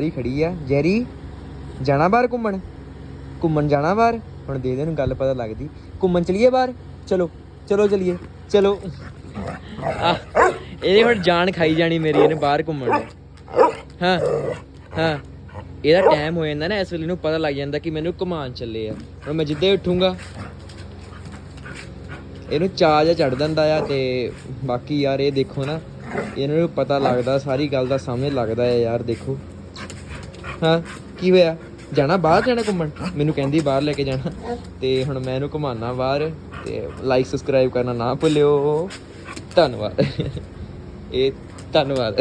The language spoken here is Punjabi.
ਜੈਰੀ ਖੜੀ ਆ। ਜੈਰੀ ਜਾਣਾ ਬਾਹਰ ਘੁੰਮਣ ਜਾਣਾ ਬਾਹਰ। ਹੁਣ ਦੇ ਦੇ ਨੂੰ ਗੱਲ ਪਤਾ ਲੱਗਦੀ। ਘੁੰਮਣ ਚਲੀਏ ਬਾਹਰ। ਚਲੋ ਚਲੋ ਚਲੀਏ ਚਲੋ। ਇਹਨੇ ਹੁਣ ਜਾਨ ਖਾਈ ਜਾਣੀ ਮੇਰੀ, ਇਹਨੇ ਬਾਹਰ ਘੁੰਮਣ ਨੂੰ। ਹਾਂ ਹਾਂ ਇਹਦਾ ਟਾਈਮ ਹੋ ਜਾਂਦਾ ਨਾ, ਇਸ ਵੇਲੇ ਨੂੰ ਪਤਾ ਲੱਗ ਜਾਂਦਾ ਕਿ ਮੈਨੂੰ ਘੁਮਾਉਣ ਚੱਲੇ ਆ। ਹੁਣ ਮੈਂ ਜਿੱਦੇ ਉੱਠੂੰਗਾ ਇਹਨੂੰ ਚਾਅ ਜਿਹਾ ਚੜ੍ਹ ਜਾਂਦਾ ਆ। ਤੇ ਬਾਕੀ ਯਾਰ ਇਹ ਦੇਖੋ ਨਾ, ਇਹਨਾਂ ਨੂੰ ਪਤਾ ਲੱਗਦਾ, ਸਾਰੀ ਗੱਲ ਦਾ ਸਮਝ ਲੱਗਦਾ ਹੈ ਯਾਰ। ਦੇਖੋ ਹਾਂ ਕੀ ਹੋਇਆ, ਜਾਣਾ ਬਾਹਰ, ਜਾਣਾ ਘੁੰਮਣ। ਮੈਨੂੰ ਕਹਿੰਦੀ ਬਾਹਰ ਲੈ ਕੇ ਜਾਣਾ, ਤੇ ਹੁਣ ਮੈਂ ਇਹਨੂੰ ਘੁਮਾਉਣਾ ਬਾਹਰ। ਤੇ ਲਾਈਕ ਸਬਸਕ੍ਰਾਈਬ ਕਰਨਾ ਨਾ ਭੁੱਲਿਓ। ਧੰਨਵਾਦ। ਇਹ ਧੰਨਵਾਦ।